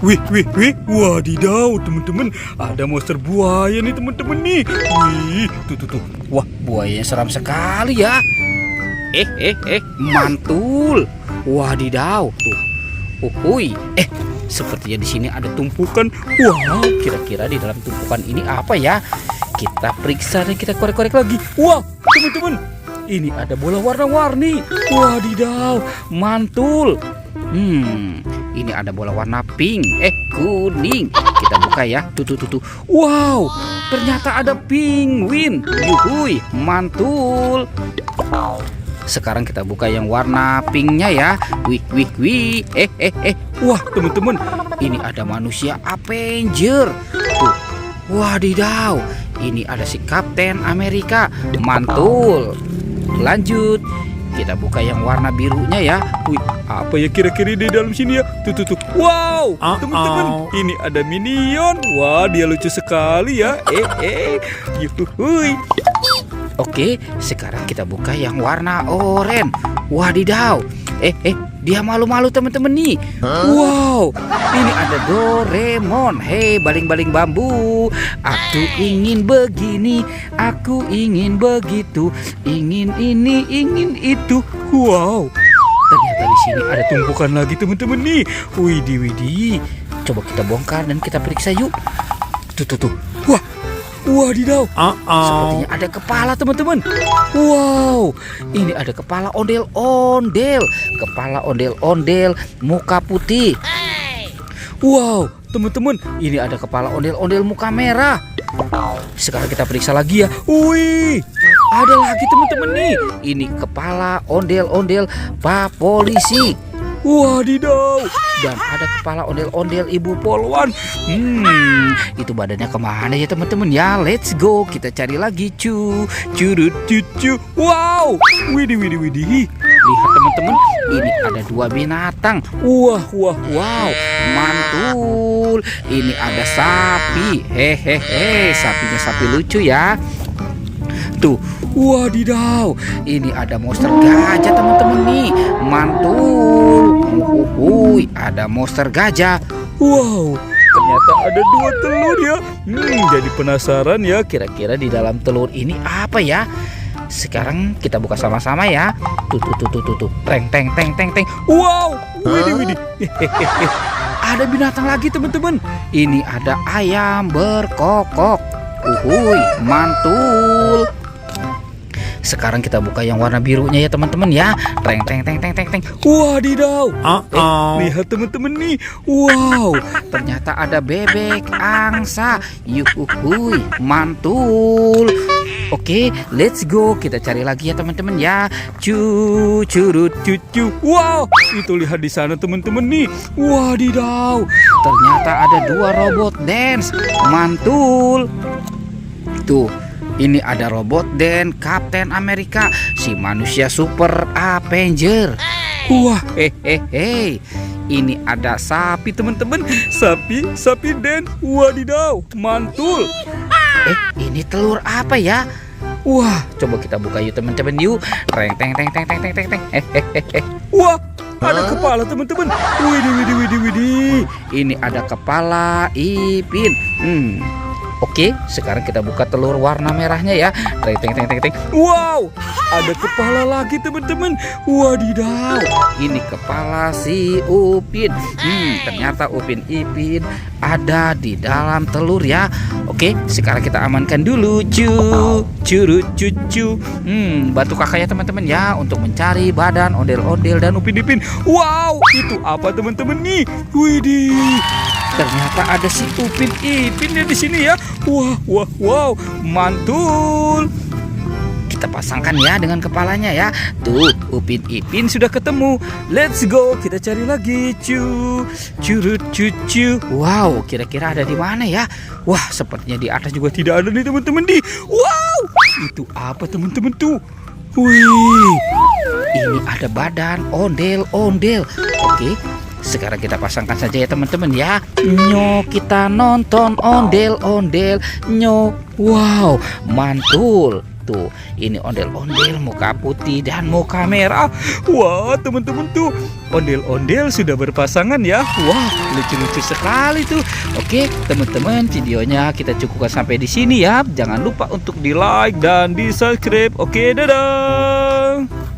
Wih, wadidaw teman-teman, ada monster buaya nih teman-teman nih. Wih, tuh. Wah, buayanya seram sekali ya. Mantul. Wadidaw, tuh. Uhuy. Sepertinya di sini ada tumpukan. Wow, kira-kira di dalam tumpukan ini apa ya? Kita periksa dan kita korek-korek lagi. Wah, teman-teman, ini ada bola warna-warni. Wadidaw, mantul. Ini ada bola warna pink, kuning. Kita buka ya. Tuh. Wow, ternyata ada penguin. Yuhuy, mantul. Sekarang kita buka yang warna pinknya ya. Wih. Wah, teman-teman, ini ada manusia Avenger. Tuh. Wadidaw, ini ada si Kapten Amerika. Mantul. Lanjut. Kita buka yang warna birunya ya. Wih, apa ya kira-kira di dalam sini ya? Tuh. Wow, teman-teman, ini ada Minion. Wah, dia lucu sekali ya. Yuhuy. Oke, sekarang kita buka yang warna oranye. Wadidaw. Dia malu-malu teman-teman nih. Wow, ini ada Doraemon. Hei, baling-baling bambu. Aku ingin begini, aku ingin begitu, ingin ini, ingin itu. Wow, ternyata di sini ada tumpukan lagi teman-teman nih. Widih. Coba kita bongkar dan kita periksa yuk. Tuh. Wah, wadidaw. Sepertinya ada kepala teman-teman. Wow, ini ada kepala ondel-ondel. Kepala ondel-ondel, muka putih. Wow, teman-teman, ini ada kepala ondel-ondel muka merah. Sekarang kita periksa lagi ya. Wih, ada lagi teman-teman nih. Ini kepala ondel-ondel Pak Polisi. Wadidaw. Dan ada kepala ondel-ondel Ibu Polwan. Itu badannya kemana ya teman-teman ya? Let's go, kita cari lagi. Curut. Wow, widih. Lihat teman-teman, ini ada dua binatang. Wow, mantul. Ini ada sapi. Sapinya sapi lucu ya. Tuh, wadidaw. Ini ada monster gajah teman-teman nih. Mantul. Ada monster gajah. Wow, ternyata ada 2 telur ya. Jadi penasaran ya, kira-kira di dalam telur ini apa ya? Sekarang kita buka sama-sama ya. Tuh. Teng. Wow, widih. Ada binatang lagi teman-teman. Ini ada ayam berkokok. Mantul. Sekarang kita buka yang warna birunya ya teman-teman ya. Teng. Wadidaw. Lihat teman-teman nih. Wow, Ternyata ada bebek angsa. Yuhuy, mantul. Oke, let's go. Kita cari lagi ya teman-teman ya. Curut. Wow, itu lihat di sana teman-teman nih. Wadidaw. Ternyata ada 2 robot dance. Mantul. Tuh, ini ada robot dan Kapten Amerika, si manusia super Avenger. Wah, Ini ada sapi teman-teman. sapi dan wadidaw, mantul. Ini telur apa ya? Wah, coba kita buka yuk teman-teman yuk. Teng. Wah, ada kepala teman-teman. Widih. Ini ada kepala Ipin. Oke, sekarang kita buka telur warna merahnya ya. Teng. Wow, ada kepala lagi teman-teman. Wadidaw. Ini kepala si Upin. Ternyata Upin Ipin ada di dalam telur ya. Oke, sekarang kita amankan dulu. Curut. Bantu kakak ya teman-teman ya untuk mencari badan ondel-ondel dan Upin Ipin. Wow, itu apa teman-teman nih? Widih. Ternyata ada si Upin Ipin di sini ya. Wow, mantul. Kita pasangkan ya dengan kepalanya ya. Tuh, Upin Ipin sudah ketemu. Let's go, kita cari lagi. Curut. Wow, kira-kira ada di mana ya? Wah, sepertinya di atas juga tidak ada nih teman-teman di. Wow, Itu apa teman-teman tuh? wih. Ini ada badan ondel-ondel. Oke, sekarang kita pasangkan saja ya teman-teman ya. Kita nonton ondel-ondel. Wow, mantul. Tuh, ini ondel-ondel muka putih dan muka merah. Wah, teman-teman tuh, ondel-ondel sudah berpasangan ya. Wah, lucu-lucu sekali tuh. Oke, teman-teman, videonya kita cukupkan sampai di sini ya. Jangan lupa untuk di-like dan di-subscribe. Oke, dadah.